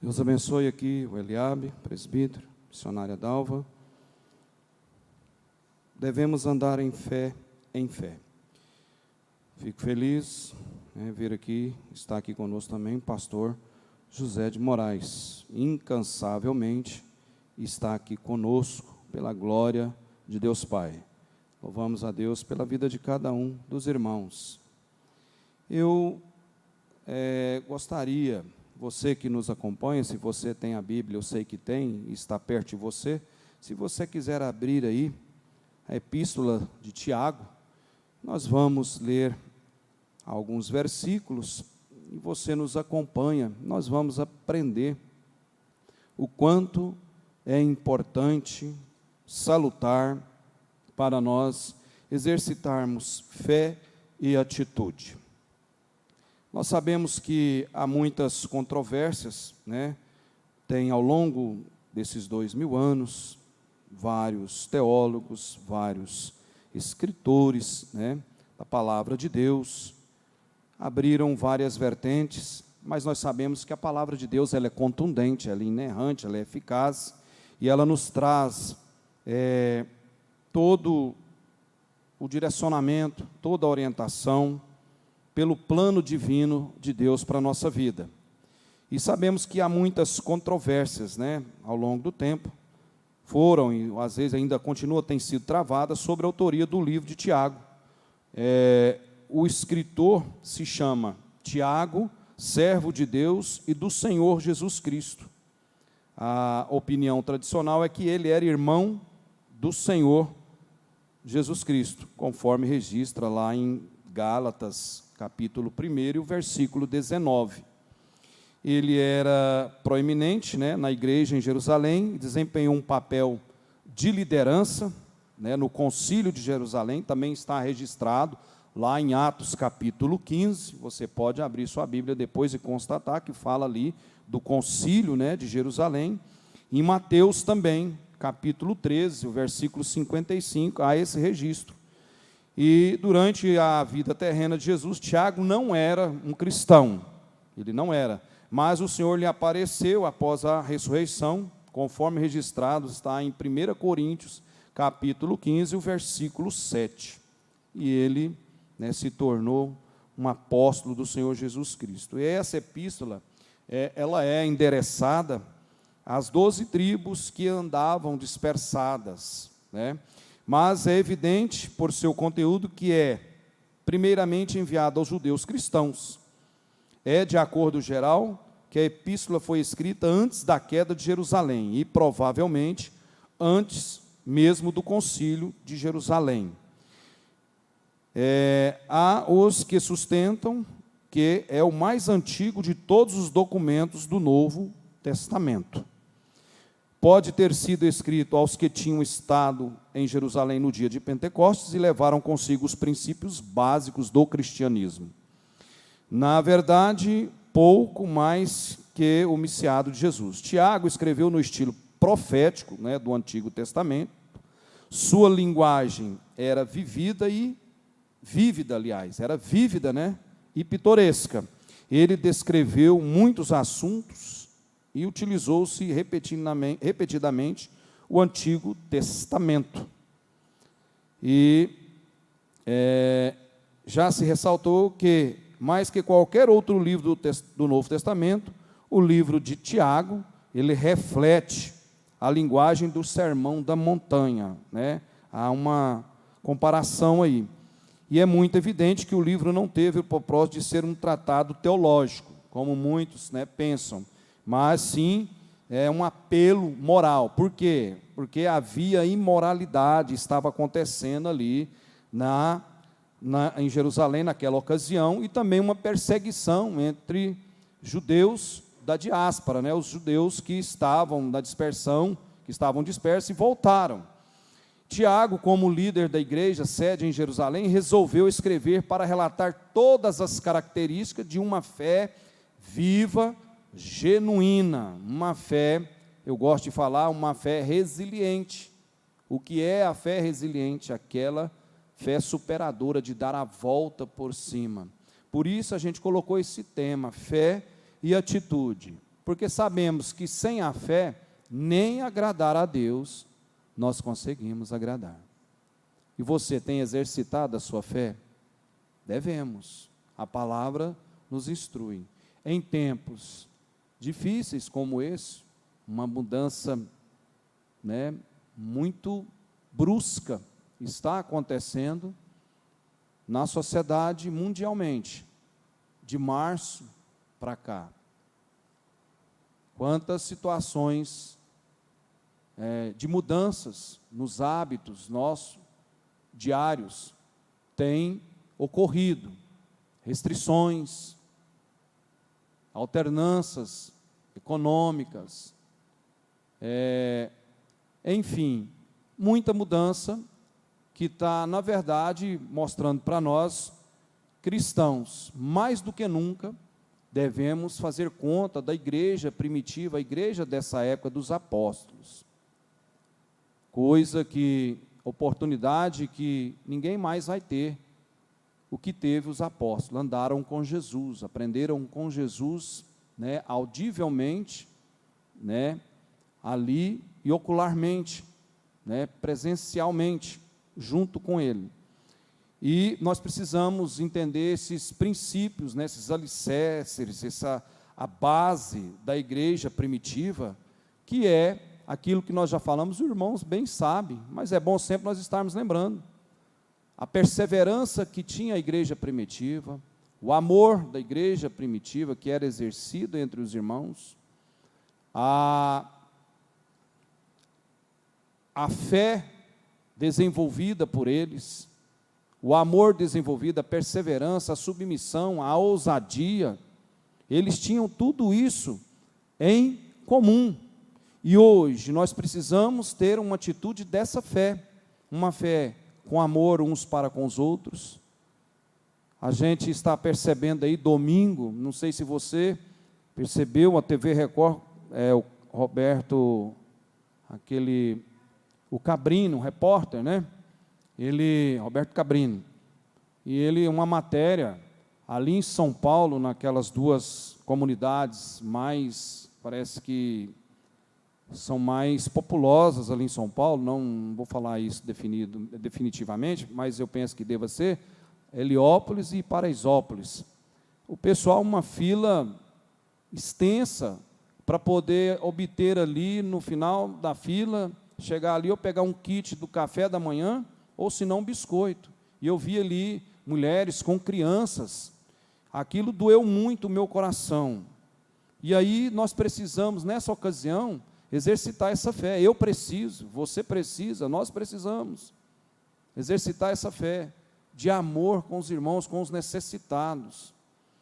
Deus abençoe aqui o Eliabe, presbítero, missionária Dalva. Devemos andar em fé, em fé. Fico feliz, vir aqui, estar aqui conosco também, o pastor José de Moraes. Incansavelmente está aqui conosco, pela glória de Deus Pai. Louvamos a Deus pela vida de cada um dos irmãos. Eu gostaria, você que nos acompanha, se você tem a Bíblia, eu sei que tem, está perto de você, se você quiser abrir aí a epístola de Tiago, nós vamos ler alguns versículos e você nos acompanha, nós vamos aprender o quanto é importante, salutar, para nós exercitarmos fé e atitude. Nós sabemos que há muitas controvérsias, tem ao longo desses 2000 anos, vários teólogos, vários escritores, da palavra de Deus, abriram várias vertentes, mas nós sabemos que a palavra de Deus ela é contundente, ela é inerrante, ela é eficaz, e ela nos traz todo o direcionamento, toda a orientação, pelo plano divino de Deus para a nossa vida. E sabemos que há muitas controvérsias, ao longo do tempo, foram, e às vezes ainda continua, tem sido travadas, sobre a autoria do livro de Tiago. O escritor se chama Tiago, servo de Deus e do Senhor Jesus Cristo. A opinião tradicional é que ele era irmão do Senhor Jesus Cristo, conforme registra lá em Gálatas, capítulo 1, e o versículo 19. Ele era proeminente, na igreja em Jerusalém, desempenhou um papel de liderança, no concílio de Jerusalém, também está registrado lá em Atos, capítulo 15, você pode abrir sua Bíblia depois e constatar que fala ali do concílio, de Jerusalém. Em Mateus também, capítulo 13, o versículo 55, há esse registro. E durante a vida terrena de Jesus, Tiago não era um cristão, ele não era, mas o Senhor lhe apareceu após a ressurreição, conforme registrado está em 1 Coríntios, capítulo 15, o versículo 7. E ele se tornou um apóstolo do Senhor Jesus Cristo. E essa epístola, ela é endereçada às 12 tribos que andavam dispersadas, mas é evidente por seu conteúdo que é primeiramente enviado aos judeus cristãos. É de acordo geral que a epístola foi escrita antes da queda de Jerusalém e provavelmente antes mesmo do concílio de Jerusalém. Há os que sustentam que é o mais antigo de todos os documentos do Novo Testamento. Pode ter sido escrito aos que tinham estado em Jerusalém no dia de Pentecostes e levaram consigo os princípios básicos do cristianismo. Na verdade, pouco mais que o messiado de Jesus. Tiago escreveu no estilo profético, do Antigo Testamento. Sua linguagem era vívida, e pitoresca. Ele descreveu muitos assuntos e utilizou-se repetidamente o Antigo Testamento. E já se ressaltou que, mais que qualquer outro livro do Novo Testamento, o livro de Tiago, ele reflete a linguagem do Sermão da Montanha. Há uma comparação aí. E é muito evidente que o livro não teve o propósito de ser um tratado teológico, como muitos pensam, mas sim um apelo moral. Por quê? Porque havia imoralidade, estava acontecendo ali em Jerusalém naquela ocasião, e também uma perseguição entre judeus da diáspora, os judeus que estavam na dispersão, que estavam dispersos e voltaram. Tiago, como líder da igreja, sede em Jerusalém, resolveu escrever para relatar todas as características de uma fé viva, genuína, uma fé, eu gosto de falar, uma fé resiliente. O que é a fé resiliente? Aquela fé superadora de dar a volta por cima. Por isso a gente colocou esse tema, fé e atitude. porque sabemos que sem a fé, nem agradar a Deus, nós conseguimos agradar. E você tem exercitado a sua fé? Devemos. A palavra nos instrui. Em tempos difíceis como esse, uma mudança, muito brusca está acontecendo na sociedade mundialmente, de março para cá. Quantas situações de mudanças nos hábitos nossos diários têm ocorrido, restrições, alternâncias econômicas, enfim, muita mudança que está, na verdade, mostrando para nós, cristãos, mais do que nunca, devemos fazer conta da igreja primitiva, a igreja dessa época dos apóstolos. Oportunidade que ninguém mais vai ter, o que teve os apóstolos. Andaram com Jesus, aprenderam com Jesus, audivelmente, ali e ocularmente, presencialmente, junto com ele. E nós precisamos entender esses princípios, esses alicerces, a base da igreja primitiva, que é aquilo que nós já falamos, os irmãos bem sabem, mas é bom sempre nós estarmos lembrando. A perseverança que tinha a igreja primitiva, o amor da igreja primitiva que era exercido entre os irmãos, a fé desenvolvida por eles, o amor desenvolvido, a perseverança, a submissão, a ousadia, eles tinham tudo isso em comum. E hoje nós precisamos ter uma atitude dessa fé, uma fé com amor uns para com os outros. A gente está percebendo aí domingo, não sei se você percebeu, a TV Record, o Roberto, o Cabrini, um repórter, Roberto Cabrini, e ele, uma matéria, ali em São Paulo, naquelas duas comunidades parece que são mais populosas ali em São Paulo, não vou falar isso definitivamente, mas eu penso que deva ser, Heliópolis e Paraisópolis. O pessoal, uma fila extensa, para poder obter ali, no final da fila, chegar ali ou pegar um kit do café da manhã, ou se não um biscoito. E eu vi ali mulheres com crianças. Aquilo doeu muito o meu coração. E aí nós precisamos, nessa ocasião, exercitar essa fé. Eu preciso, você precisa, nós precisamos exercitar essa fé de amor com os irmãos, com os necessitados.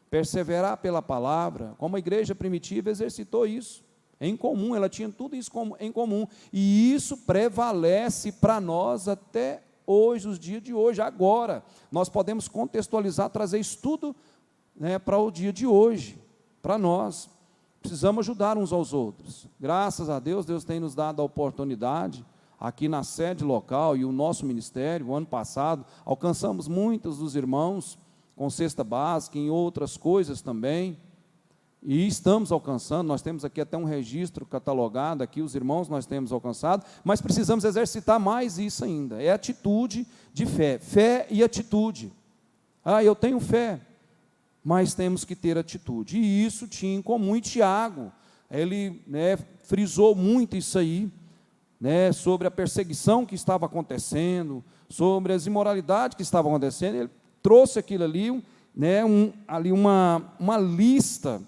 Perseverar pela palavra, como a igreja primitiva exercitou isso. Em comum, ela tinha tudo isso em comum. E isso prevalece para nós até hoje, os dias de hoje, agora. Nós podemos contextualizar, trazer isso tudo para o dia de hoje, para nós. Precisamos ajudar uns aos outros. Graças a Deus, Deus tem nos dado a oportunidade, aqui na sede local e o nosso ministério, o ano passado, alcançamos muitos dos irmãos com cesta básica, em outras coisas também, e estamos alcançando, nós temos aqui até um registro catalogado, aqui os irmãos nós temos alcançado, mas precisamos exercitar mais isso ainda, é atitude de fé e atitude. Eu tenho fé, mas temos que ter atitude, e isso tinha em comum, e Tiago, ele frisou muito isso aí, sobre a perseguição que estava acontecendo, sobre as imoralidades que estavam acontecendo, ele trouxe aquilo ali, uma lista,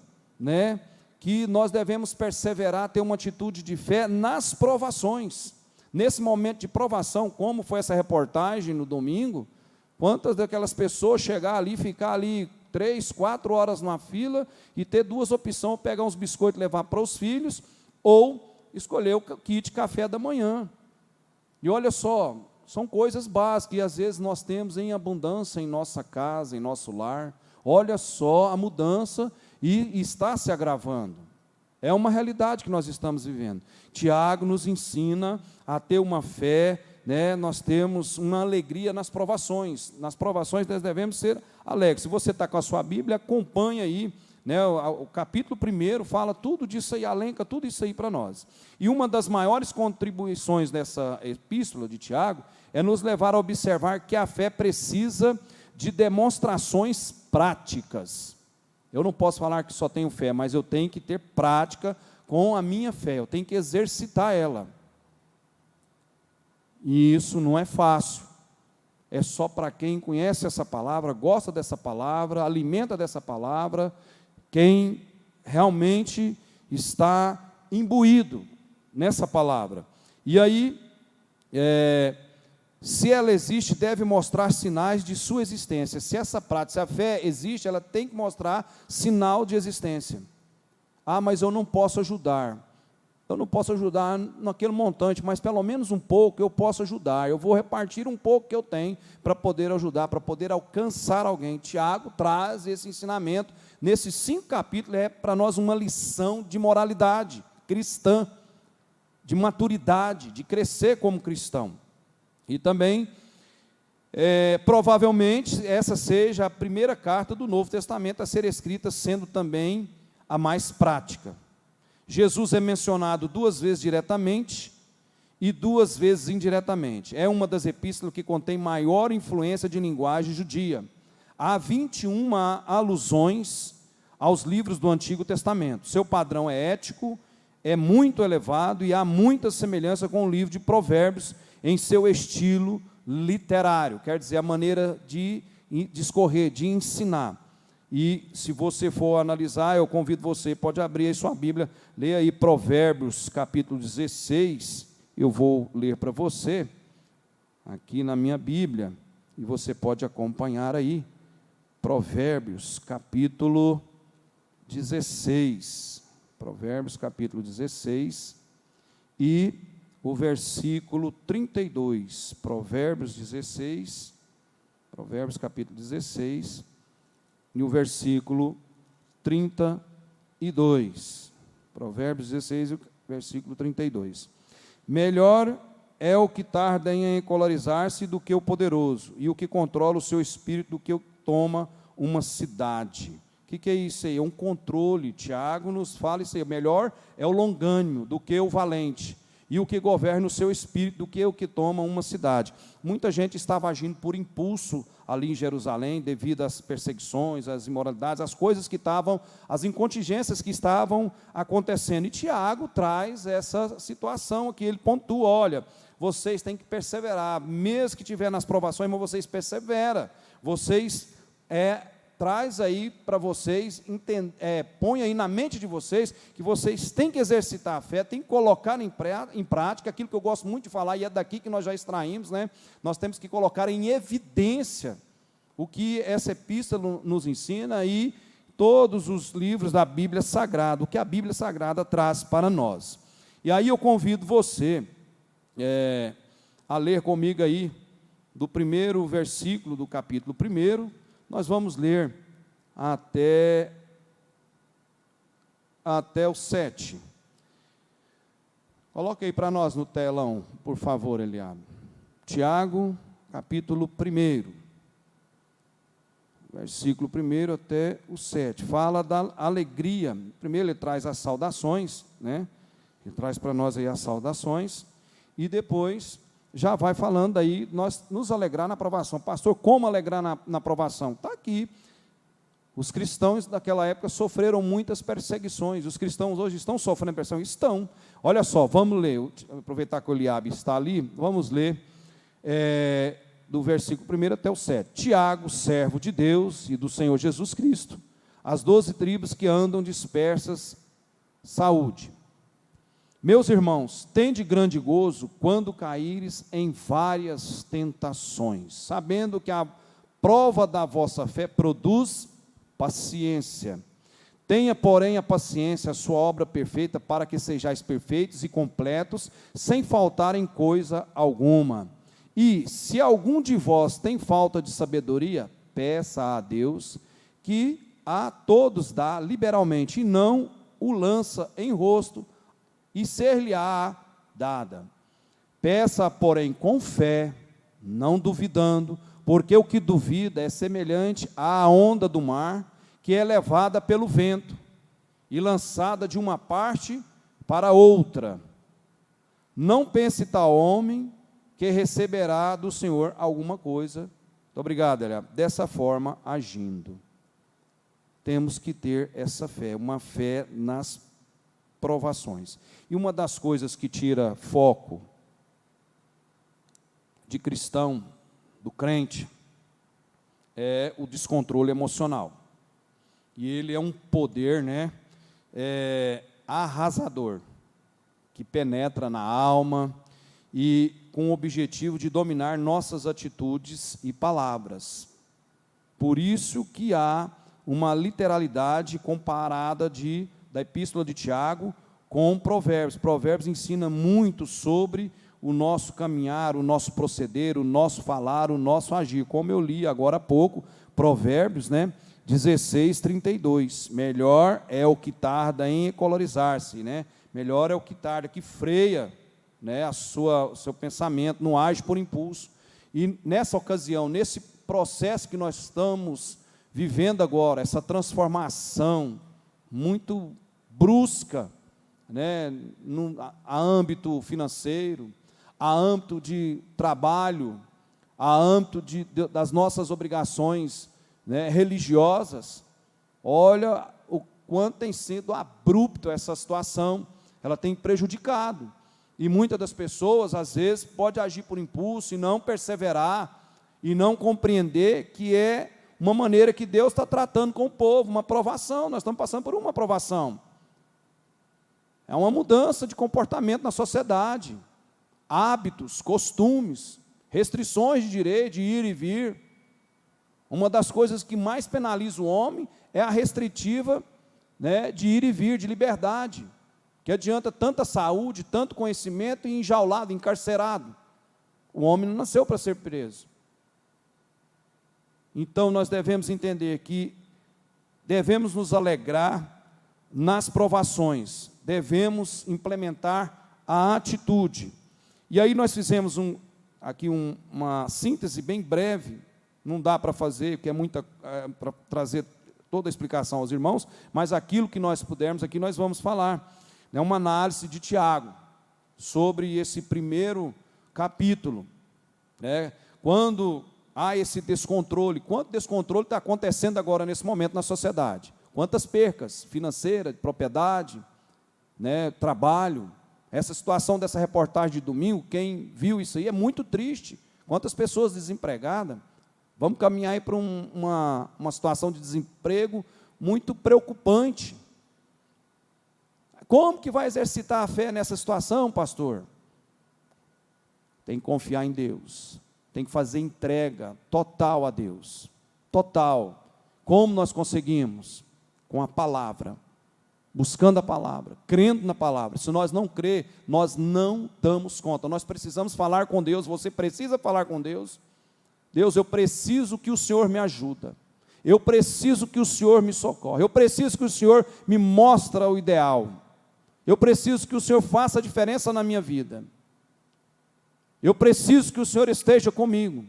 que nós devemos perseverar, ter uma atitude de fé nas provações, nesse momento de provação, como foi essa reportagem no domingo, quantas daquelas pessoas chegar ali, ficar ali 3, 4 horas numa fila, e ter duas opções, pegar uns biscoitos e levar para os filhos, ou escolher o kit café da manhã. E olha só, são coisas básicas, e às vezes nós temos em abundância em nossa casa, em nosso lar. Olha só a mudança, e está se agravando. É uma realidade que nós estamos vivendo. Tiago nos ensina a ter uma fé, nós temos uma alegria nas provações. Nas provações nós devemos ser alegres. Se você está com a sua Bíblia, acompanha aí, né? O capítulo 1 fala tudo disso aí, elenca tudo isso aí para nós. E uma das maiores contribuições dessa epístola de Tiago é nos levar a observar que a fé precisa de demonstrações práticas. Eu não posso falar que só tenho fé, mas eu tenho que ter prática com a minha fé, eu tenho que exercitar ela. E isso não é fácil. É só para quem conhece essa palavra, gosta dessa palavra, alimenta dessa palavra, quem realmente está imbuído nessa palavra. E aí, se ela existe, deve mostrar sinais de sua existência. Se essa prática, se a fé existe, ela tem que mostrar sinal de existência. Ah, mas eu não posso ajudar. Eu não posso ajudar naquele montante, mas pelo menos um pouco eu posso ajudar. Eu vou repartir um pouco que eu tenho para poder ajudar, para poder alcançar alguém. Tiago traz esse ensinamento. Nesses 5 capítulos é para nós uma lição de moralidade cristã, de maturidade, de crescer como cristão. E também, provavelmente, essa seja a primeira carta do Novo Testamento a ser escrita, sendo também a mais prática. Jesus é mencionado 2 vezes diretamente e 2 vezes indiretamente. É uma das epístolas que contém maior influência de linguagem judia. Há 21 alusões aos livros do Antigo Testamento. Seu padrão é ético, é muito elevado e há muita semelhança com o livro de Provérbios em seu estilo literário, quer dizer, a maneira de discorrer, de ensinar. E se você for analisar, eu convido você, pode abrir aí sua Bíblia, leia aí Provérbios capítulo 16, eu vou ler para você, aqui na minha Bíblia, e você pode acompanhar aí, Provérbios capítulo 16, Provérbios capítulo 16, e o versículo 32, Provérbios 16, Provérbios capítulo 16, e o versículo 32, Provérbios 16, versículo 32. Melhor é o que tarda em encolarizar-se do que o poderoso, e o que controla o seu espírito do que o que toma uma cidade. O que é isso aí? É um controle. Tiago nos fala isso aí. Melhor é o longânimo do que o valente, e o que governa o seu espírito do que o que toma uma cidade. Muita gente estava agindo por impulso ali em Jerusalém, devido às perseguições, às imoralidades, às coisas que estavam, as incontingências que estavam acontecendo. E Tiago traz essa situação aqui, ele pontua, olha, vocês têm que perseverar, mesmo que tiver nas provações, mas vocês perseveram, vocês traz aí para vocês, põe aí na mente de vocês, que vocês têm que exercitar a fé, têm que colocar em prática, aquilo que eu gosto muito de falar, e é daqui que nós já extraímos, né? Nós temos que colocar em evidência o que essa epístola nos ensina, e todos os livros da Bíblia Sagrada, o que a Bíblia Sagrada traz para nós. E aí eu convido você a ler comigo aí, do primeiro versículo do capítulo 1, nós vamos ler até o 7. Coloca aí para nós no telão, por favor, Eliabe. Tiago, capítulo 1, versículo 1 até o 7. Fala da alegria. Primeiro ele traz as saudações, né? Ele traz para nós aí as saudações, e depois já vai falando aí, nós nos alegrar na provação. Pastor, como alegrar na provação? Está aqui. Os cristãos daquela época sofreram muitas perseguições. Os cristãos hoje estão sofrendo perseguição? Estão. Olha só, vamos ler. Aproveitar que o Eliabe está ali, vamos ler do versículo 1 até o 7. Tiago, servo de Deus e do Senhor Jesus Cristo, as 12 tribos que andam dispersas, saúde. Meus irmãos, tende grande gozo quando caíres em várias tentações, sabendo que a prova da vossa fé produz paciência. Tenha, porém, a paciência, a sua obra perfeita, para que sejais perfeitos e completos, sem faltar em coisa alguma. E, se algum de vós tem falta de sabedoria, peça a Deus, que a todos dá liberalmente, e não o lança em rosto, e ser-lhe-á dada. Peça, porém, com fé, não duvidando, porque o que duvida é semelhante à onda do mar, que é levada pelo vento e lançada de uma parte para outra. Não pense tal homem que receberá do Senhor alguma coisa. Muito obrigado, Elia. Dessa forma, agindo. Temos que ter essa fé, uma fé nas provações. E uma das coisas que tira foco de cristão, do crente, é o descontrole emocional. E ele é um poder, arrasador, que penetra na alma e com o objetivo de dominar nossas atitudes e palavras. Por isso que há uma literalidade comparada da Epístola de Tiago com Provérbios. Provérbios ensina muito sobre o nosso caminhar, o nosso proceder, o nosso falar, o nosso agir. Como eu li agora há pouco, Provérbios, 16:32. Melhor é o que tarda em encolorizar-se, melhor é o que tarda, que freia, o seu pensamento, não age por impulso. E nessa ocasião, nesse processo que nós estamos vivendo agora, essa transformação muito brusca, a âmbito financeiro, a âmbito de trabalho, a âmbito das nossas obrigações religiosas, olha o quanto tem sido abrupto essa situação, ela tem prejudicado, e muitas das pessoas, às vezes, pode agir por impulso e não perseverar, e não compreender que é uma maneira que Deus está tratando com o povo, uma provação, nós estamos passando por uma provação, é uma mudança de comportamento na sociedade, hábitos, costumes, restrições de direito, de ir e vir. Uma das coisas que mais penaliza o homem é a restritiva, de ir e vir, de liberdade, que adianta tanta saúde, tanto conhecimento e enjaulado, encarcerado. O homem não nasceu para ser preso. Então nós devemos entender que devemos nos alegrar nas provações, devemos implementar a atitude. E aí nós fizemos aqui uma síntese bem breve, não dá para fazer, porque é muita, para trazer toda a explicação aos irmãos, mas aquilo que nós pudermos aqui nós vamos falar. É uma análise de Tiago, sobre esse primeiro capítulo. Quando há esse descontrole, quanto descontrole está acontecendo agora nesse momento na sociedade? Quantas percas financeiras, de propriedade, trabalho. Essa situação dessa reportagem de domingo, quem viu isso aí é muito triste. Quantas pessoas desempregadas. Vamos caminhar aí para uma situação de desemprego muito preocupante. Como que vai exercitar a fé nessa situação, pastor? Tem que confiar em Deus. Tem que fazer entrega total a Deus. Total. Como nós conseguimos? Com a palavra. Buscando a palavra, crendo na palavra. Se nós não crer, nós não damos conta. Nós precisamos falar com Deus. Você precisa falar com Deus. Deus, eu preciso que o Senhor me ajuda. Eu preciso que o Senhor me socorra. Eu preciso que o Senhor me mostre o ideal. Eu preciso que o Senhor faça a diferença na minha vida. Eu preciso que o Senhor esteja comigo.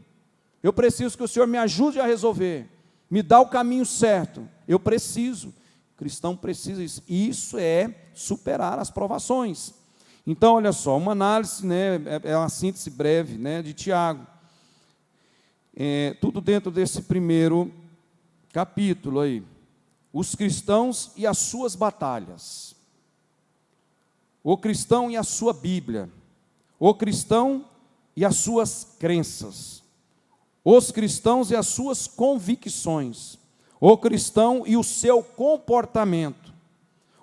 Eu preciso que o Senhor me ajude a resolver. Me dá o caminho certo. Eu preciso. O cristão precisa isso. Isso é superar as provações. Então, olha só, uma análise, é uma síntese breve, de Tiago. Tudo dentro desse primeiro capítulo aí. Os cristãos e as suas batalhas. O cristão e a sua Bíblia. O cristão e as suas crenças. Os cristãos e as suas convicções. O cristão e o seu comportamento.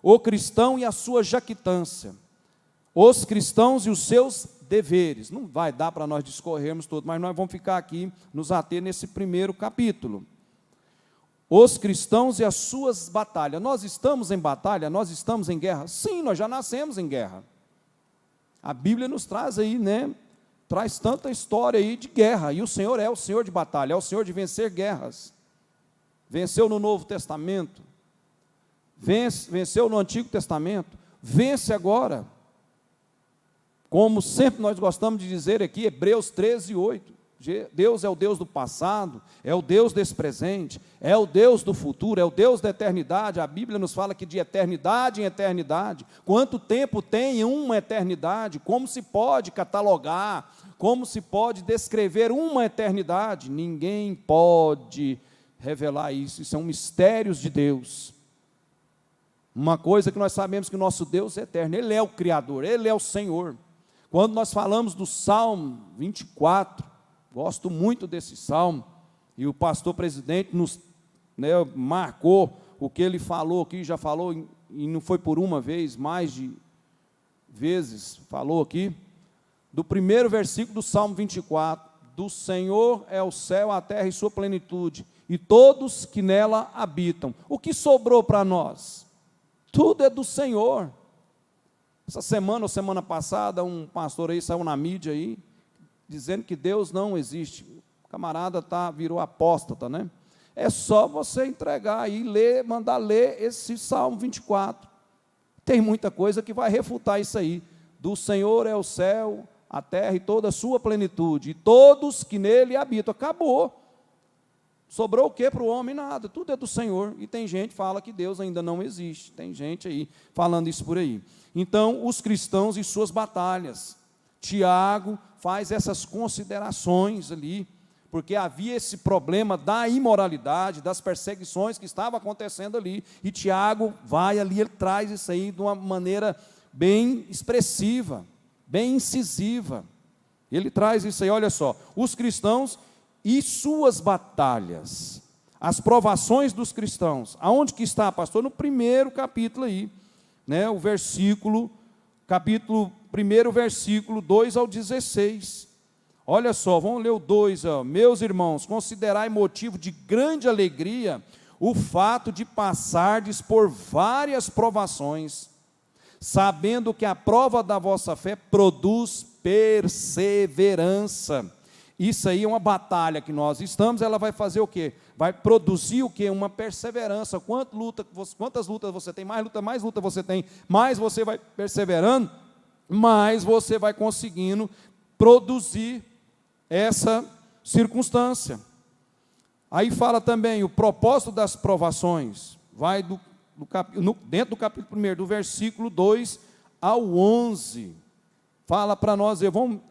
O cristão e a sua jactância. Os cristãos e os seus deveres. Não vai dar para nós discorrermos tudo, mas nós vamos ficar aqui, nos ater nesse primeiro capítulo. Os cristãos e as suas batalhas. Nós estamos em batalha? Nós estamos em guerra? Sim, nós já nascemos em guerra. A Bíblia nos traz aí, traz tanta história aí de guerra, e o Senhor é o Senhor de batalha, é o Senhor de vencer guerras. Venceu no Novo Testamento, venceu no Antigo Testamento, vence agora. Como sempre nós gostamos de dizer aqui, Hebreus 13:8, Deus é o Deus do passado, é o Deus desse presente, é o Deus do futuro, é o Deus da eternidade. A Bíblia nos fala que de eternidade em eternidade, quanto tempo tem uma eternidade, como se pode catalogar, como se pode descrever uma eternidade? Ninguém pode revelar isso, são mistérios de Deus. Uma coisa que nós sabemos que o nosso Deus é eterno, Ele é o Criador, Ele é o Senhor. Quando nós falamos do Salmo 24, gosto muito desse salmo, e o pastor presidente nos marcou o que ele falou aqui, já falou, e não foi por uma vez, mais de vezes falou aqui, do primeiro versículo do Salmo 24, do Senhor é o céu, a terra e sua plenitude, e todos que nela habitam. O que sobrou para nós? Tudo é do Senhor. Essa semana ou semana passada, um pastor aí saiu na mídia aí, dizendo que Deus não existe. O camarada virou apóstata, né? É só você entregar aí, ler, mandar ler esse Salmo 24. Tem muita coisa que vai refutar isso aí. Do Senhor é o céu, a terra e toda a sua plenitude, e todos que nele habitam. Acabou. Sobrou o que para o homem? Nada, tudo é do Senhor. E tem gente que fala que Deus ainda não existe. Tem gente aí falando isso por aí. Então, os cristãos e suas batalhas. Tiago faz essas considerações ali, porque havia esse problema da imoralidade, das perseguições que estavam acontecendo ali, e Tiago vai ali, ele traz isso aí de uma maneira bem expressiva, bem incisiva. Ele traz isso aí, olha só, os cristãos e suas batalhas, as provações dos cristãos. Aonde que está, pastor? No primeiro capítulo aí, né, o versículo, capítulo 1, versículo 2 ao 16. Olha só, vamos ler o 2, ó. Meus irmãos, considerai motivo de grande alegria o fato de passardes por várias provações, sabendo que a prova da vossa fé produz perseverança. Isso aí é uma batalha que nós estamos, ela vai fazer o quê? Vai produzir o quê? Uma perseverança. Quantas lutas você tem, mais luta você tem, mais você vai perseverando, mais você vai conseguindo produzir essa circunstância. Aí fala também o propósito das provações, vai dentro do capítulo 1, do versículo 2 ao 11, fala para nós,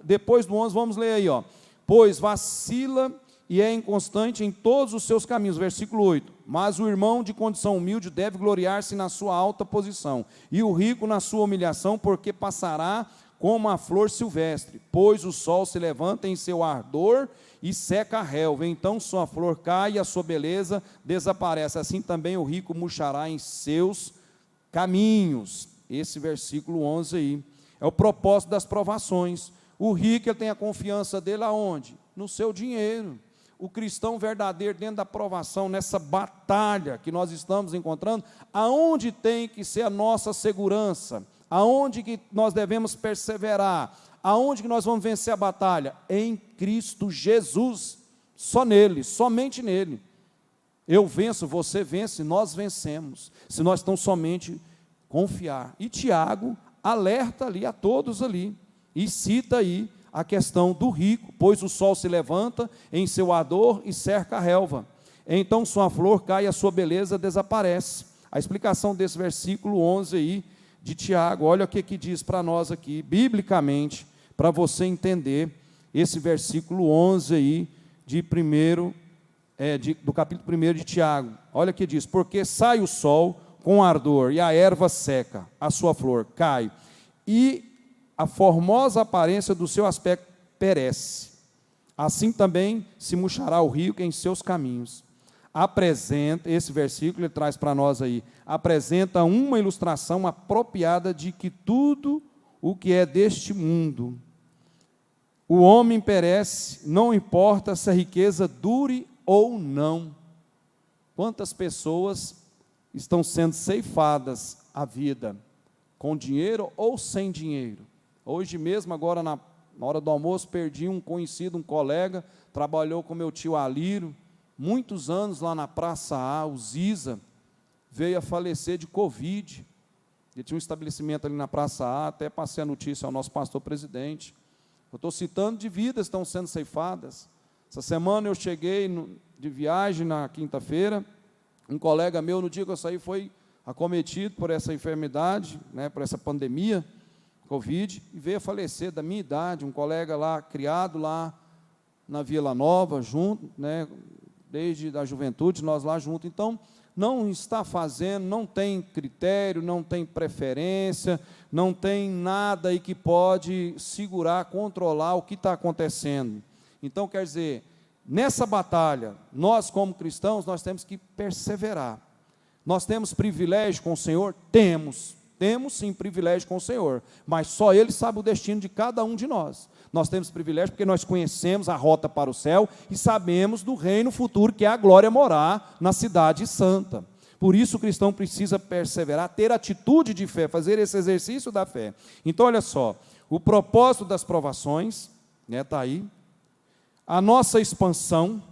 depois do 11, vamos ler aí, ó. Pois vacila e é inconstante em todos os seus caminhos, versículo 8, mas o irmão de condição humilde deve gloriar-se na sua alta posição, e o rico na sua humilhação, porque passará como a flor silvestre, pois o sol se levanta em seu ardor e seca a relva, então sua flor cai e a sua beleza desaparece, assim também o rico murchará em seus caminhos. Esse versículo 11 aí, é o propósito das provações. O rico, ele tem a confiança dele aonde? No seu dinheiro. O cristão verdadeiro, dentro da provação, nessa batalha que nós estamos encontrando, aonde tem que ser a nossa segurança? Aonde que nós devemos perseverar? Aonde que nós vamos vencer a batalha? Em Cristo Jesus, só nele, somente nele. Eu venço, você vence, nós vencemos, se nós tão somente confiar. E Tiago alerta ali a todos ali, e cita aí a questão do rico, pois o sol se levanta em seu ardor e cerca a relva, então sua flor cai e a sua beleza desaparece. A explicação desse versículo 11 aí, de Tiago, olha o que diz para nós aqui, biblicamente, para você entender esse versículo 11 aí, do capítulo 1 de Tiago, olha o que diz, porque sai o sol com ardor, e a erva seca, a sua flor cai, e a formosa aparência do seu aspecto perece. Assim também se murchará o rico em seus caminhos. Esse versículo ele traz para nós aí, apresenta uma ilustração apropriada de que tudo o que é deste mundo, o homem perece, não importa se a riqueza dure ou não. Quantas pessoas estão sendo ceifadas a vida, com dinheiro ou sem dinheiro? Hoje mesmo, agora na hora do almoço, perdi um conhecido, um colega, trabalhou com meu tio Alírio, muitos anos lá na Praça A, o Ziza, veio a falecer de Covid. Ele tinha um estabelecimento ali na Praça A, até passei a notícia ao nosso pastor presidente. Eu estou citando de vidas que estão sendo ceifadas. Essa semana eu cheguei de viagem na quinta-feira, um colega meu, no dia que eu saí, foi acometido por essa enfermidade, né, por essa pandemia, Covid, e veio a falecer da minha idade, um colega lá, criado lá na Vila Nova, junto, né, desde a juventude, nós lá junto. Então, não está fazendo, não tem critério, não tem preferência, não tem nada aí que pode segurar, controlar o que está acontecendo. Então, quer dizer, nessa batalha, nós como cristãos, nós temos que perseverar. Nós temos privilégio com o Senhor? Temos sim privilégio com o Senhor, mas só Ele sabe o destino de cada um de nós. Nós temos privilégio porque nós conhecemos a rota para o céu e sabemos do reino futuro, que é a glória morar na cidade santa. Por isso o cristão precisa perseverar, ter atitude de fé, fazer esse exercício da fé. Então, olha só, o propósito das provações, né, está aí, a nossa expansão,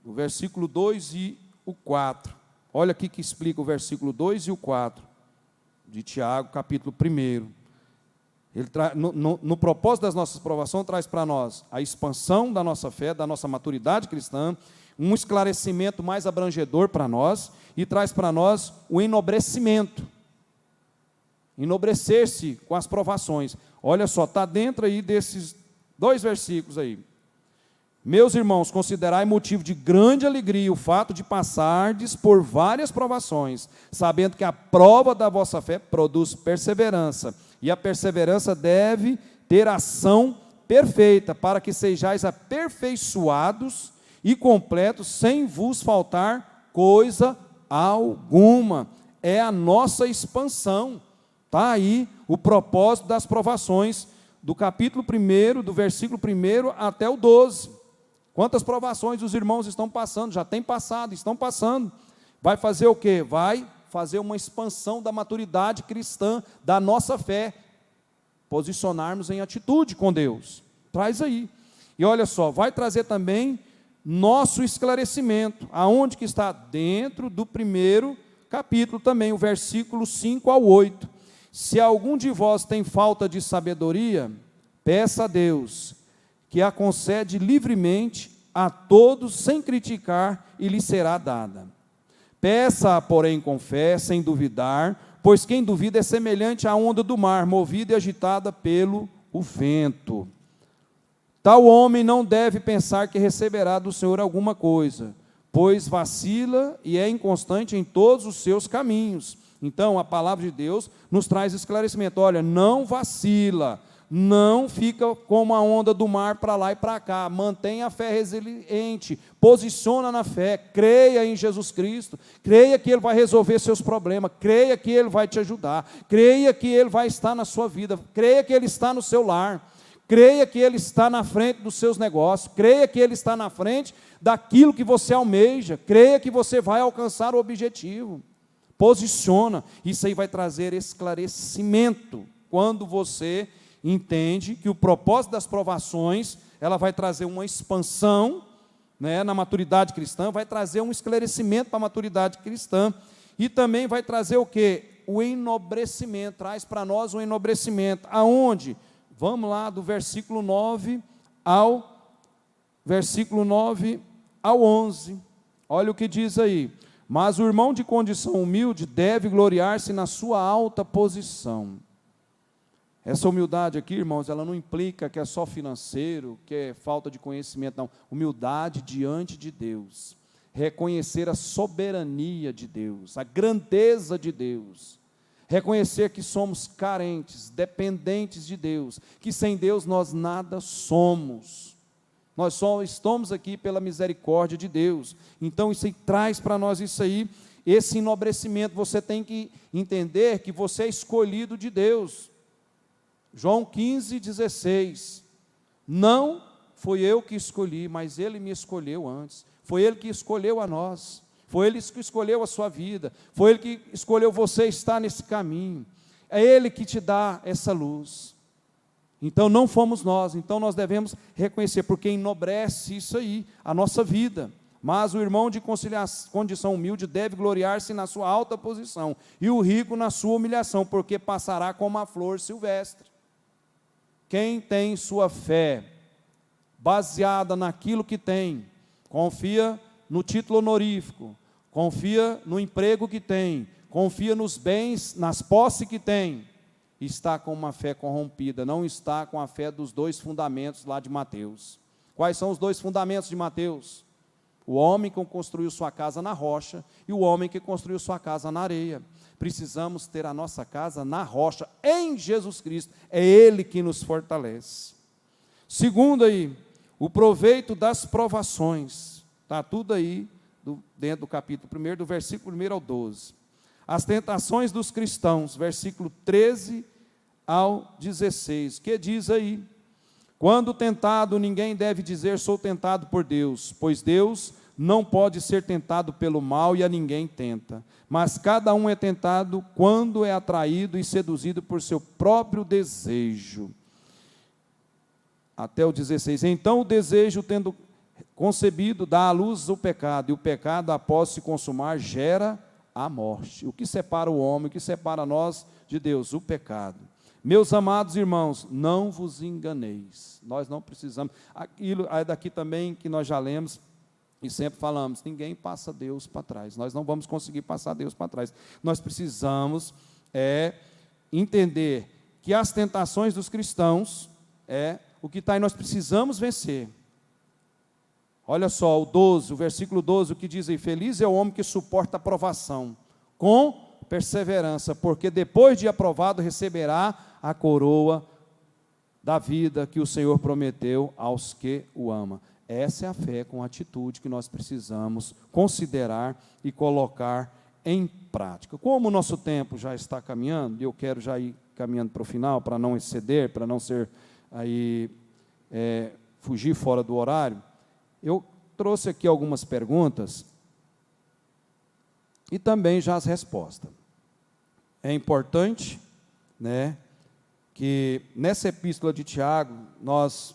o versículo 2 e o 4. Olha aqui que explica o versículo 2 e o 4, de Tiago, capítulo 1. Ele no propósito das nossas provações, traz para nós a expansão da nossa fé, da nossa maturidade cristã, um esclarecimento mais abrangedor para nós, e traz para nós o enobrecimento, enobrecer-se com as provações. Olha só, está dentro aí desses 2 versículos aí. Meus irmãos, considerai motivo de grande alegria o fato de passardes por várias provações, sabendo que a prova da vossa fé produz perseverança, e a perseverança deve ter ação perfeita, para que sejais aperfeiçoados e completos, sem vos faltar coisa alguma. É a nossa expansão. Está aí o propósito das provações, do capítulo 1, do versículo 1 até o 12. Quantas provações os irmãos estão passando? Já têm passado, estão passando. Vai fazer o quê? Vai fazer uma expansão da maturidade cristã, da nossa fé, posicionarmos em atitude com Deus. Traz aí. E olha só, vai trazer também nosso esclarecimento, aonde que está? Dentro do 1º capítulo também, o versículo 5 ao 8. Se algum de vós tem falta de sabedoria, peça a Deus, que a concede livremente a todos, sem criticar, e lhe será dada. Peça, porém, com fé, sem duvidar, pois quem duvida é semelhante à onda do mar, movida e agitada pelo vento. Tal homem não deve pensar que receberá do Senhor alguma coisa, pois vacila e é inconstante em todos os seus caminhos. Então, a palavra de Deus nos traz esclarecimento. Olha, não vacila, não fica como a onda do mar para lá e para cá, mantenha a fé resiliente, posiciona na fé, creia em Jesus Cristo, creia que Ele vai resolver seus problemas, creia que Ele vai te ajudar, creia que Ele vai estar na sua vida, creia que Ele está no seu lar, creia que Ele está na frente dos seus negócios, creia que Ele está na frente daquilo que você almeja, creia que você vai alcançar o objetivo. Posiciona, isso aí vai trazer esclarecimento, quando você entende que o propósito das provações, ela vai trazer uma expansão, né, na maturidade cristã, vai trazer um esclarecimento para a maturidade cristã, e também vai trazer o quê? O enobrecimento, traz para nós o enobrecimento, aonde? Vamos lá, do versículo 9 ao 11, olha o que diz aí. Mas o irmão de condição humilde deve gloriar-se na sua alta posição. Essa humildade aqui, irmãos, ela não implica que é só financeiro, que é falta de conhecimento, não. Humildade diante de Deus. Reconhecer a soberania de Deus, a grandeza de Deus. Reconhecer que somos carentes, dependentes de Deus, que sem Deus nós nada somos. Nós só estamos aqui pela misericórdia de Deus. Então, isso aí traz para nós isso aí, esse enobrecimento. Você tem que entender que você é escolhido de Deus. João 15:16. Não foi eu que escolhi, mas Ele me escolheu antes. Foi Ele que escolheu a nós. Foi Ele que escolheu a sua vida. Foi Ele que escolheu você estar nesse caminho. É Ele que te dá essa luz. Então não fomos nós, então nós devemos reconhecer, porque enobrece isso aí, a nossa vida. Mas o irmão de condição humilde deve gloriar-se na sua alta posição, e o rico na sua humilhação, porque passará como a flor silvestre. Quem tem sua fé baseada naquilo que tem, confia no título honorífico, confia no emprego que tem, confia nos bens, nas posses que tem, está com uma fé corrompida, não está com a fé dos 2 fundamentos lá de Mateus. Quais são os 2 fundamentos de Mateus? O homem que construiu sua casa na rocha e o homem que construiu sua casa na areia. Precisamos ter a nossa casa na rocha, em Jesus Cristo, é Ele que nos fortalece. Segundo aí, o proveito das provações, está tudo aí dentro do capítulo 1, do versículo 1 ao 12. As tentações dos cristãos, versículo 13 ao 16, que diz aí: quando tentado, ninguém deve dizer sou tentado por Deus, pois Deus não pode ser tentado pelo mal e a ninguém tenta, mas cada um é tentado quando é atraído e seduzido por seu próprio desejo. Até o 16, então o desejo, tendo concebido, dá à luz o pecado, e o pecado, após se consumar, gera a morte. O que separa o homem, o que separa nós de Deus? O pecado. Meus amados irmãos, não vos enganeis, nós não precisamos, aquilo é daqui também que nós já lemos, e sempre falamos, ninguém passa Deus para trás, nós não vamos conseguir passar Deus para trás, nós precisamos entender que as tentações dos cristãos, o que está aí, nós precisamos vencer. Olha só, o versículo 12, o que diz aí: feliz é o homem que suporta a provação, com perseverança, porque depois de aprovado receberá a coroa da vida que o Senhor prometeu aos que o amam. Essa é a fé com atitude que nós precisamos considerar e colocar em prática. Como o nosso tempo já está caminhando, e eu quero já ir caminhando para o final, para não exceder, para não ser aí, fugir fora do horário, eu trouxe aqui algumas perguntas e também já as respostas. É importante, que nessa epístola de Tiago, nós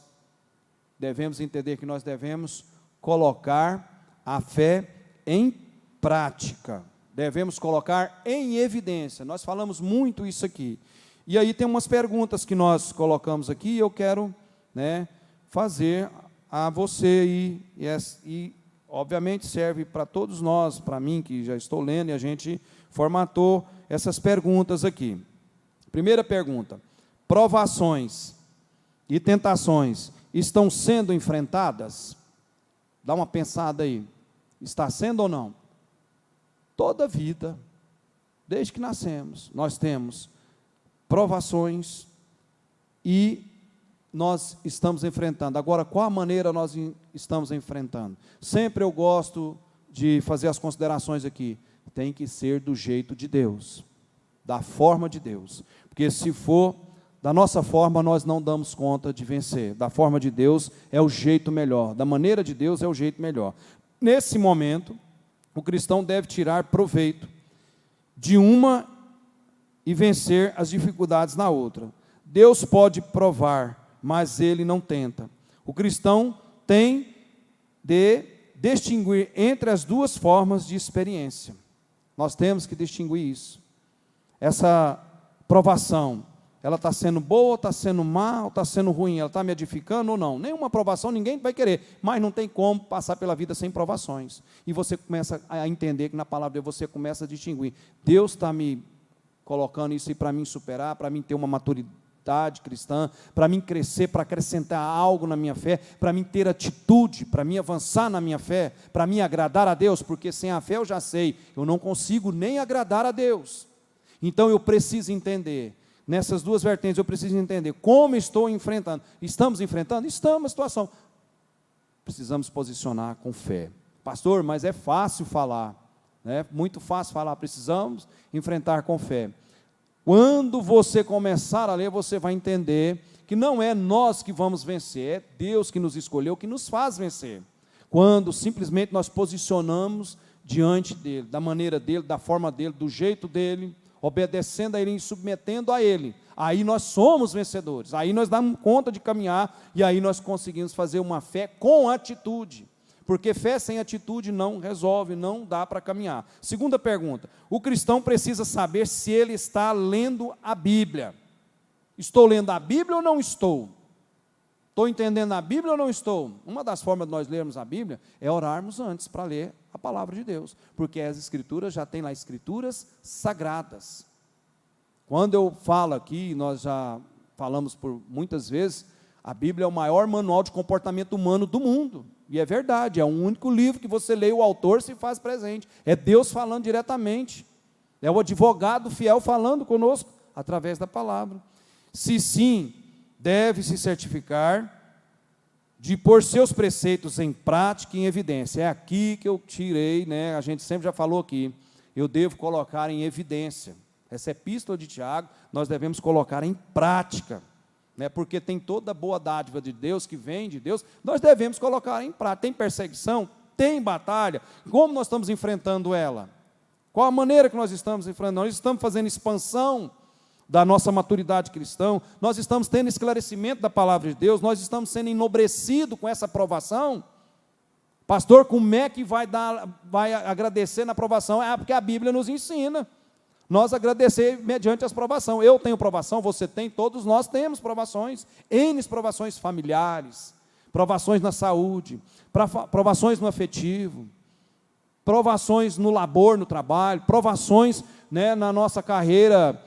devemos entender que nós devemos colocar a fé em prática, devemos colocar em evidência. Nós falamos muito isso aqui. E aí tem umas perguntas que nós colocamos aqui, e eu quero fazer a você, e obviamente serve para todos nós, para mim que já estou lendo, e a gente formatou essas perguntas aqui. Primeira pergunta: provações e tentações estão sendo enfrentadas? Dá uma pensada aí, está sendo ou não? Toda vida, desde que nascemos, nós temos provações e nós estamos enfrentando. Agora, qual a maneira nós estamos enfrentando? Sempre eu gosto de fazer as considerações aqui. Tem que ser do jeito de Deus, da forma de Deus, porque se for da nossa forma, nós não damos conta de vencer. Da forma de Deus é o jeito melhor, da maneira de Deus é o jeito melhor. Nesse momento, o cristão deve tirar proveito de uma e vencer as dificuldades na outra. Deus pode provar, mas Ele não tenta. O cristão tem de distinguir entre as duas formas de experiência. Nós temos que distinguir isso. Essa provação, ela está sendo boa, está sendo má, está sendo ruim, ela está me edificando ou não? Nenhuma provação ninguém vai querer, mas não tem como passar pela vida sem provações. E você começa a entender que na palavra de Deus você começa a distinguir. Deus está me colocando isso aí para mim superar, para mim ter uma maturidade cristã, para mim crescer, para acrescentar algo na minha fé, para mim ter atitude, para mim avançar na minha fé, para mim agradar a Deus, porque sem a fé eu já sei, eu não consigo nem agradar a Deus. Então eu preciso entender, nessas duas vertentes eu preciso entender como estou enfrentando. Estamos enfrentando? Estamos, a situação. Precisamos posicionar com fé. Pastor, mas é fácil falar, muito fácil falar, precisamos enfrentar com fé. Quando você começar a ler, você vai entender que não é nós que vamos vencer, é Deus que nos escolheu, que nos faz vencer. Quando simplesmente nós posicionamos diante dEle, da maneira dEle, da forma dEle, do jeito dEle, obedecendo a Ele e submetendo a Ele, aí nós somos vencedores, aí nós damos conta de caminhar, e aí nós conseguimos fazer uma fé com atitude. Porque fé sem atitude não resolve, não dá para caminhar. Segunda pergunta: o cristão precisa saber se ele está lendo a Bíblia. Estou lendo a Bíblia ou não estou? Estou entendendo a Bíblia ou não estou? Uma das formas de nós lermos a Bíblia é orarmos antes para ler a palavra de Deus, porque as Escrituras já tem lá Escrituras sagradas. Quando eu falo aqui, nós já falamos por muitas vezes, a Bíblia é o maior manual de comportamento humano do mundo, e é verdade, é o único livro que você lê, o autor se faz presente, é Deus falando diretamente, é o advogado fiel falando conosco, através da palavra. Se sim, deve se certificar de pôr seus preceitos em prática e em evidência. É aqui que eu tirei, né? A gente sempre já falou aqui, eu devo colocar em evidência. Essa epístola de Tiago, nós devemos colocar em prática, né? Porque tem toda a boa dádiva de Deus, que vem de Deus, nós devemos colocar em prática. Tem perseguição, tem batalha, como nós estamos enfrentando ela? Qual a maneira que nós estamos enfrentando? Nós estamos fazendo expansão da nossa maturidade cristã, nós estamos tendo esclarecimento da palavra de Deus, nós estamos sendo enobrecidos com essa aprovação. Pastor, como é que vai agradecer na aprovação? Porque a Bíblia nos ensina, nós agradecer mediante as provações. Eu tenho provação, você tem, todos nós temos provações, N provações familiares, provações na saúde, provações no afetivo, provações no labor, no trabalho, provações, né, na nossa carreira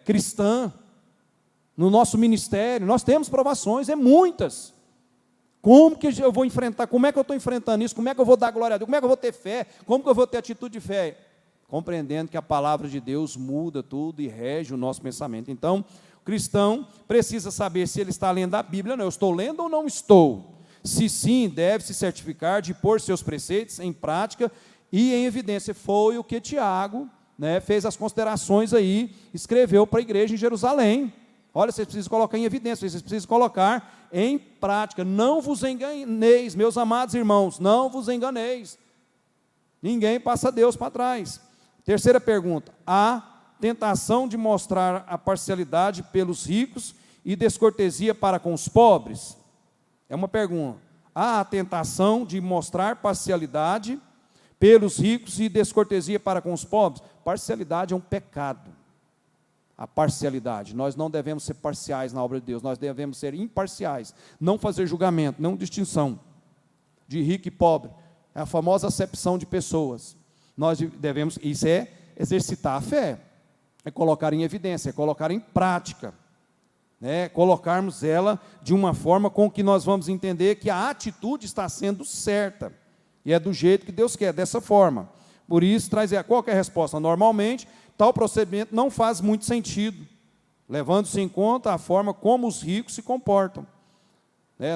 cristã, no nosso ministério, nós temos provações, muitas. Como que eu vou enfrentar, como é que eu estou enfrentando isso, como é que eu vou dar glória a Deus, como é que eu vou ter fé, como que eu vou ter atitude de fé? Compreendendo que a palavra de Deus muda tudo e rege o nosso pensamento. Então, o cristão precisa saber se ele está lendo a Bíblia ou não. Eu estou lendo ou não estou? Se sim, deve se certificar de pôr seus preceitos em prática e em evidência. Foi o que Tiago, né, fez as considerações aí, escreveu para a igreja em Jerusalém. Olha, vocês precisam colocar em evidência, vocês precisam colocar em prática. Não vos enganeis, meus amados irmãos, não vos enganeis. Ninguém passa Deus para trás. Terceira pergunta: há tentação de mostrar a parcialidade pelos ricos e descortesia para com os pobres? É uma pergunta. Há a tentação de mostrar parcialidade pelos ricos e descortesia para com os pobres? Parcialidade é um pecado. A parcialidade, nós não devemos ser parciais na obra de Deus, nós devemos ser imparciais, não fazer julgamento, não distinção de rico e pobre, é a famosa acepção de pessoas. Nós devemos, isso é exercitar a fé, é colocar em evidência, é colocar em prática, né? Colocarmos ela de uma forma com que nós vamos entender que a atitude está sendo certa, e é do jeito que Deus quer, dessa forma. Por isso, qual que é a resposta? Normalmente, tal procedimento não faz muito sentido, levando-se em conta a forma como os ricos se comportam.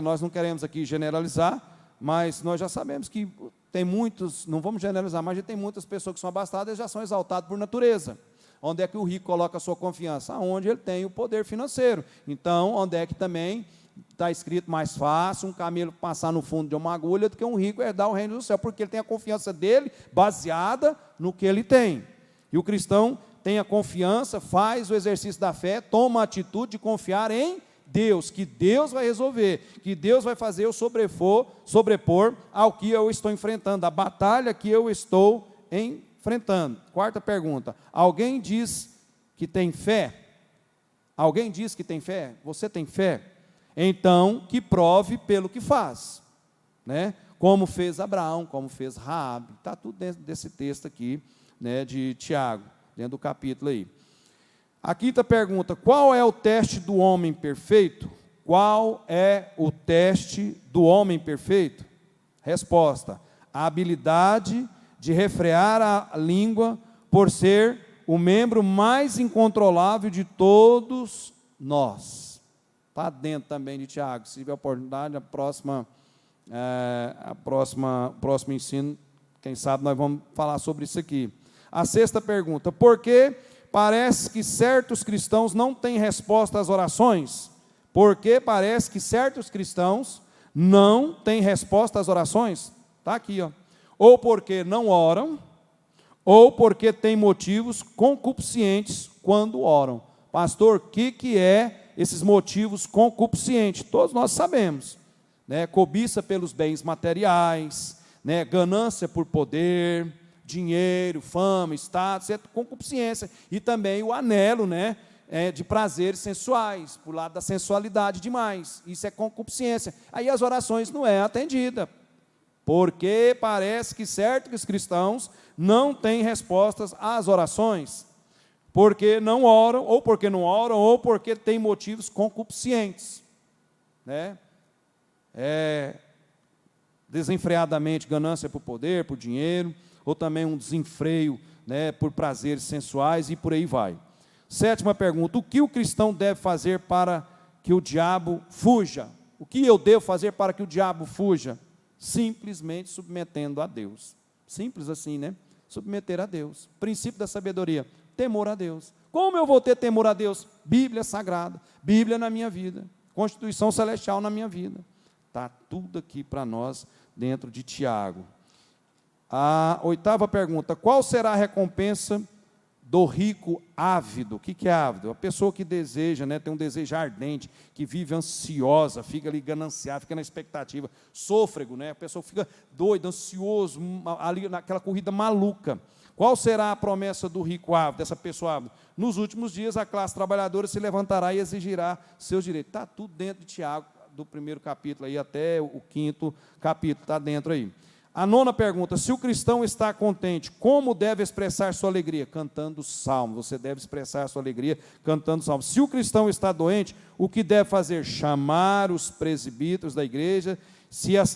Nós não queremos aqui generalizar, mas nós já sabemos que tem muitos, não vamos generalizar, mas já tem muitas pessoas que são abastadas e já são exaltadas por natureza. Onde é que o rico coloca a sua confiança? Onde ele tem o poder financeiro. Então, onde é que também está escrito mais fácil um camelo passar no fundo de uma agulha do que um rico herdar o reino do céu, porque ele tem a confiança dele baseada no que ele tem. E o cristão tem a confiança, faz o exercício da fé, toma a atitude de confiar em Deus, que Deus vai resolver, que Deus vai fazer eu sobrepor ao que eu estou enfrentando, a batalha que eu estou enfrentando. Quarta pergunta: alguém diz que tem fé? Alguém diz que tem fé? Você tem fé? Então, que prove pelo que faz, né? Como fez Abraão, como fez Raabe, está tudo dentro desse texto aqui, né, de Tiago, dentro do capítulo aí. A quinta pergunta: qual é o teste do homem perfeito? Qual é o teste do homem perfeito? Resposta: a habilidade de refrear a língua por ser o membro mais incontrolável de todos nós. Está dentro também de Tiago. Se tiver oportunidade, próximo ensino, quem sabe nós vamos falar sobre isso aqui. A sexta pergunta: por que parece que certos cristãos não têm resposta às orações? Por que parece que certos cristãos não têm resposta às orações? Está aqui, ó. Ou porque não oram, ou porque têm motivos concupiscentes quando oram. Pastor, o que é esses motivos concupiscentes? Todos nós sabemos, né? Cobiça pelos bens materiais, né? Ganância por poder, dinheiro, fama, status, concupiscência, e também o anelo, né, de prazeres sensuais, para o lado da sensualidade demais. Isso é concupiscência. Aí as orações não é atendida, porque parece que certos cristãos não têm respostas às orações, porque não oram, ou porque têm motivos concupiscentes, né? Desenfreadamente, ganância por poder, por dinheiro, ou também um desenfreio, né, por prazeres sensuais, e por aí vai. Sétima pergunta: o que o cristão deve fazer para que o diabo fuja? O que eu devo fazer para que o diabo fuja? Simplesmente submetendo a Deus. Simples assim, né? Submeter a Deus. Princípio da sabedoria: temor a Deus. Como eu vou ter temor a Deus? Bíblia sagrada, Bíblia na minha vida, Constituição celestial na minha vida. Está tudo aqui para nós dentro de Tiago. A oitava pergunta: qual será a recompensa do rico ávido? O que é ávido? A pessoa que deseja, né, tem um desejo ardente, que vive ansiosa, fica ali gananciada, fica na expectativa, sôfrego, né? A pessoa fica doida, ansioso, ali naquela corrida maluca. Qual será a promessa do rico ávido, dessa pessoa ávida? Nos últimos dias, a classe trabalhadora se levantará e exigirá seus direitos. Está tudo dentro de Tiago, do primeiro capítulo aí até o quinto capítulo, está dentro aí. A nona pergunta: se o cristão está contente, como deve expressar sua alegria? Cantando salmos. Você deve expressar sua alegria cantando salmos. Se o cristão está doente, o que deve fazer? Chamar os presbíteros da igreja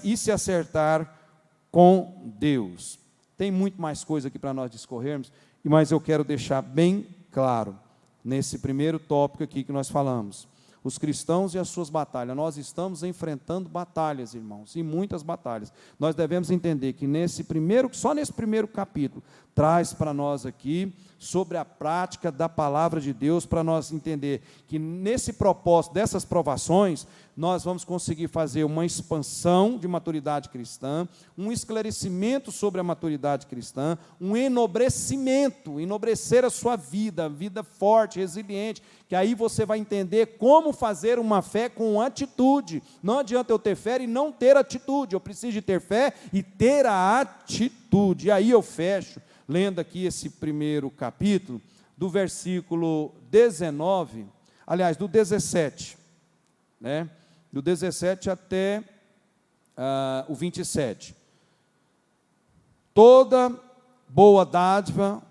e se acertar com Deus. Tem muito mais coisa aqui para nós discorrermos, mas eu quero deixar bem claro, nesse primeiro tópico aqui que nós falamos: os cristãos e as suas batalhas. Nós estamos enfrentando batalhas, irmãos, e muitas batalhas. Nós devemos entender que só nesse primeiro capítulo, traz para nós aqui sobre a prática da palavra de Deus, para nós entender que nesse propósito dessas provações, nós vamos conseguir fazer uma expansão de maturidade cristã, um esclarecimento sobre a maturidade cristã, um enobrecer a sua vida forte, resiliente, que aí você vai entender como fazer uma fé com atitude. Não adianta eu ter fé e não ter atitude, eu preciso de ter fé e ter a atitude. E aí eu fecho, lendo aqui esse primeiro capítulo, do versículo 19, aliás, do 17, né? Do 17 até o 27. Toda boa dádiva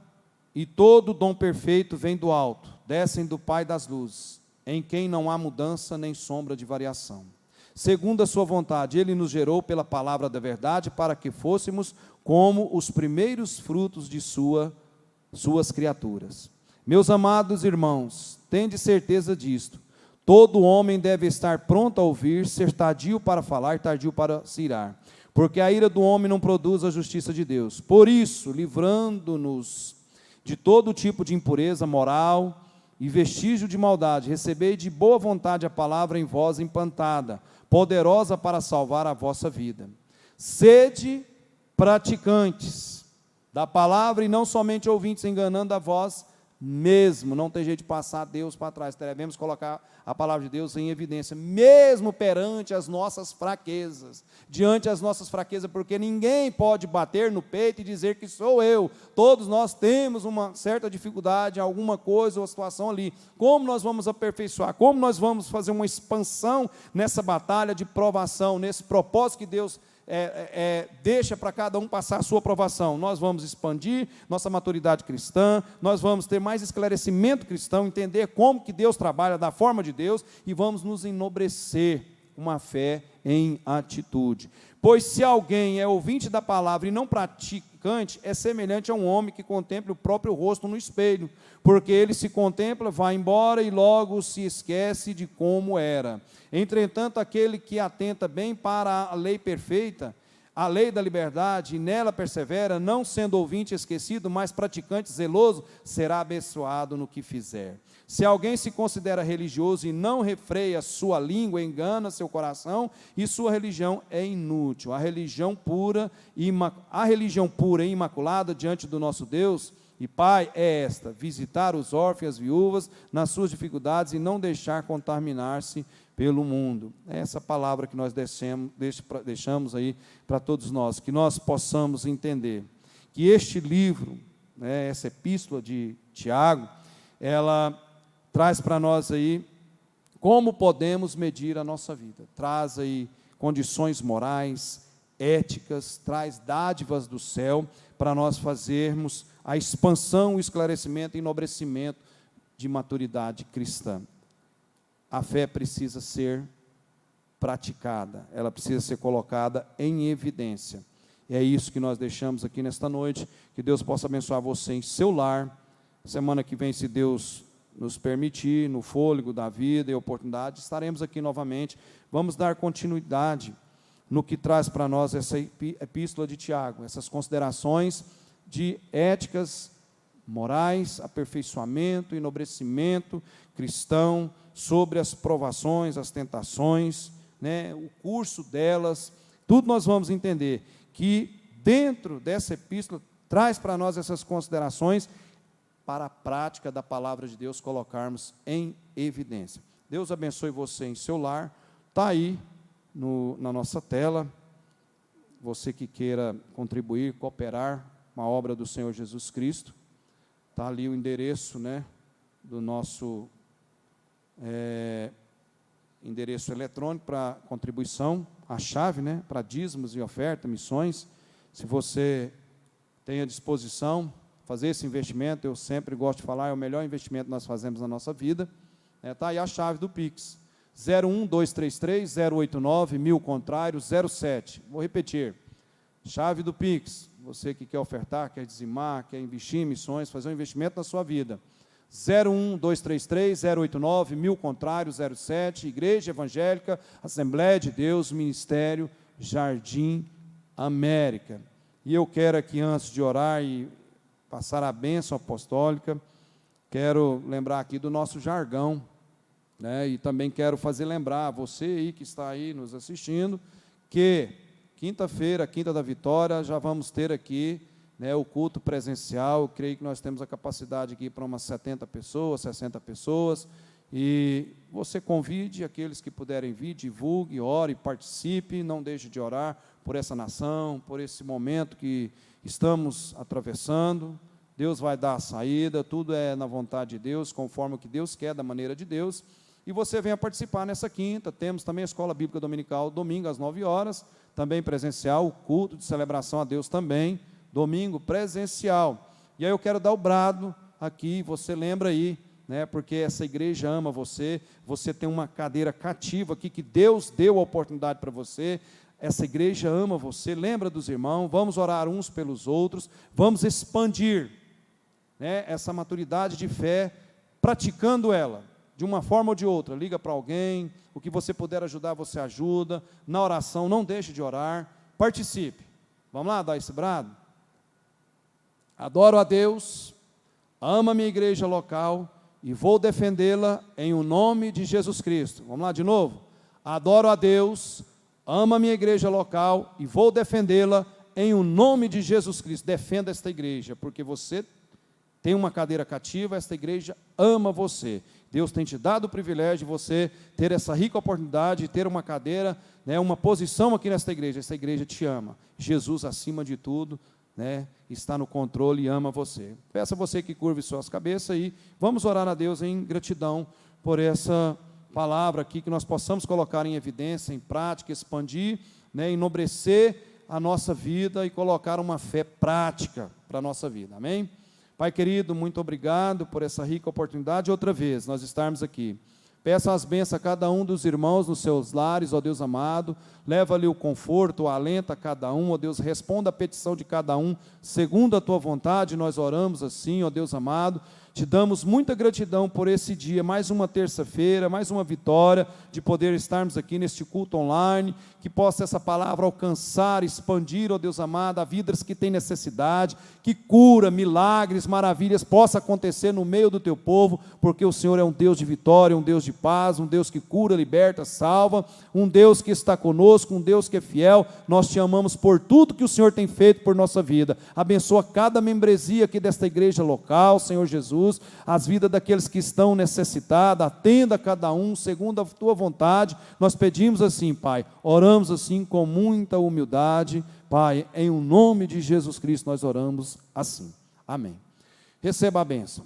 e todo dom perfeito vem do alto, descem do Pai das luzes, em quem não há mudança nem sombra de variação. Segundo a sua vontade, Ele nos gerou pela palavra da verdade, para que fôssemos como os primeiros frutos de suas criaturas. Meus amados irmãos, tende certeza disto: todo homem deve estar pronto a ouvir, ser tardio para falar, tardio para se irar, porque a ira do homem não produz a justiça de Deus. Por isso, livrando-nos de todo tipo de impureza moral e vestígio de maldade, recebei de boa vontade a palavra em voz implantada, poderosa para salvar a vossa vida. Sede praticantes da palavra e não somente ouvintes, enganando a vós mesmo. Não tem jeito de passar Deus para trás. Devemos colocar a palavra de Deus em evidência, mesmo perante as nossas fraquezas, diante das nossas fraquezas, porque ninguém pode bater no peito e dizer que sou eu. Todos nós temos uma certa dificuldade, alguma coisa ou situação ali. Como nós vamos aperfeiçoar? Como nós vamos fazer uma expansão nessa batalha de provação, nesse propósito que Deus deixa para cada um passar a sua aprovação? Nós vamos expandir nossa maturidade cristã, nós vamos ter mais esclarecimento cristão, entender como que Deus trabalha da forma de Deus, e vamos nos enobrecer uma fé em atitude. Pois se alguém é ouvinte da palavra e não praticante, é semelhante a um homem que contempla o próprio rosto no espelho, porque ele se contempla, vai embora e logo se esquece de como era. Entretanto, aquele que atenta bem para a lei perfeita, a lei da liberdade, e nela persevera, não sendo ouvinte esquecido, mas praticante zeloso, será abençoado no que fizer. Se alguém se considera religioso e não refreia sua língua, engana seu coração, e sua religião é inútil. A religião pura e imaculada diante do nosso Deus e Pai é esta: visitar os órfãos e as viúvas nas suas dificuldades e não deixar contaminar-se pelo mundo. É essa palavra que nós deixamos aí para todos nós, que nós possamos entender que este livro, essa epístola de Tiago, ela traz para nós aí como podemos medir a nossa vida. Traz aí condições morais, éticas, traz dádivas do céu para nós fazermos a expansão, o esclarecimento e enobrecimento de maturidade cristã. A fé precisa ser praticada, ela precisa ser colocada em evidência. E é isso que nós deixamos aqui nesta noite. Que Deus possa abençoar você em seu lar. Semana que vem, se Deus nos permitir, no fôlego da vida e oportunidade, estaremos aqui novamente. Vamos dar continuidade no que traz para nós essa epístola de Tiago, essas considerações de éticas, morais, aperfeiçoamento, enobrecimento cristão, sobre as provações, as tentações, né, o curso delas, tudo nós vamos entender que dentro dessa epístola traz para nós essas considerações para a prática da palavra de Deus colocarmos em evidência. Deus abençoe você em seu lar. Está aí na nossa tela, você que queira contribuir, cooperar com a obra do Senhor Jesus Cristo. Está ali o endereço, né, do nosso endereço eletrônico para contribuição, a chave, né, para dízimos e oferta, missões. Se você tem a disposição, fazer esse investimento, eu sempre gosto de falar, é o melhor investimento que nós fazemos na nossa vida. Está aí a chave do Pix, 01233-089, contrário, 07. Vou repetir, chave do Pix, você que quer ofertar, quer dizimar, quer investir em missões, fazer um investimento na sua vida. 01233-089, contrário, 07, Igreja Evangélica, Assembleia de Deus, Ministério Jardim América. E eu quero aqui, antes de orar e passar a bênção apostólica, quero lembrar aqui do nosso jargão, né, e também quero fazer lembrar a você aí que está aí nos assistindo, que quinta-feira, quinta da vitória, já vamos ter aqui, né, o culto presencial. Eu creio que nós temos a capacidade aqui para umas 70 pessoas, 60 pessoas, e você convide aqueles que puderem vir, divulgue, ore, participe, não deixe de orar por essa nação, por esse momento que estamos atravessando. Deus vai dar a saída, tudo é na vontade de Deus, conforme o que Deus quer, da maneira de Deus, e você venha participar nessa quinta. Temos também a Escola Bíblica Dominical, domingo às 9 horas, também presencial, o culto de celebração a Deus também, domingo presencial. E aí eu quero dar o brado aqui, você lembra aí, né, porque essa igreja ama você, você tem uma cadeira cativa aqui, que Deus deu a oportunidade para você, essa igreja ama você, lembra dos irmãos, vamos orar uns pelos outros, vamos expandir, né, essa maturidade de fé, praticando ela, de uma forma ou de outra. Liga para alguém, o que você puder ajudar, você ajuda, na oração, não deixe de orar, participe. Vamos lá, dar esse brado? Adoro a Deus, amo a minha igreja local e vou defendê-la em o nome de Jesus Cristo. Vamos lá de novo? Adoro a Deus, amo a minha igreja local e vou defendê-la em o nome de Jesus Cristo. Defenda esta igreja, porque você tem uma cadeira cativa, esta igreja ama você. Deus tem te dado o privilégio de você ter essa rica oportunidade de ter uma cadeira, né, uma posição aqui nesta igreja. Esta igreja te ama. Jesus, acima de tudo, né, está no controle e ama você. Peço a você que curve suas cabeças e vamos orar a Deus em gratidão por essa palavra aqui, que nós possamos colocar em evidência, em prática, expandir, né, enobrecer a nossa vida e colocar uma fé prática para a nossa vida. Amém? Pai querido, muito obrigado por essa rica oportunidade, outra vez, nós estarmos aqui. Peço as bênçãos a cada um dos irmãos nos seus lares, ó Deus amado, leva-lhe o conforto, o alento a cada um, ó Deus, responda a petição de cada um, segundo a tua vontade. Nós oramos assim, ó Deus amado, te damos muita gratidão por esse dia, mais uma terça-feira, mais uma vitória, de poder estarmos aqui neste culto online, que possa essa palavra alcançar, expandir, ó Deus amado, a vidas que têm necessidade, que cura, milagres, maravilhas, possa acontecer no meio do teu povo, porque o Senhor é um Deus de vitória, um Deus de paz, um Deus que cura, liberta, salva, um Deus que está conosco, um Deus que é fiel. Nós te amamos por tudo que o Senhor tem feito por nossa vida. Abençoa cada membresia aqui desta igreja local, Senhor Jesus, as vidas daqueles que estão necessitados, atenda cada um segundo a tua vontade. Nós pedimos assim, Pai, oramos assim com muita humildade, Pai, em o nome de Jesus Cristo nós oramos assim, amém. Receba a bênção.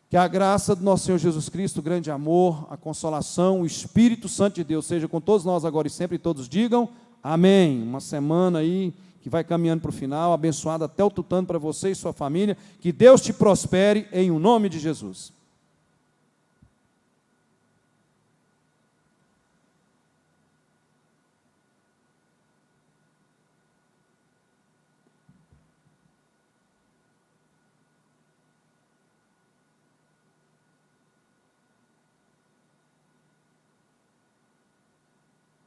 Que a graça do nosso Senhor Jesus Cristo, o grande amor, a consolação, o Espírito Santo de Deus seja com todos nós agora e sempre, e todos digam amém. Uma semana aí que vai caminhando para o final, abençoada até o tutano para você e sua família. Que Deus te prospere em o nome de Jesus.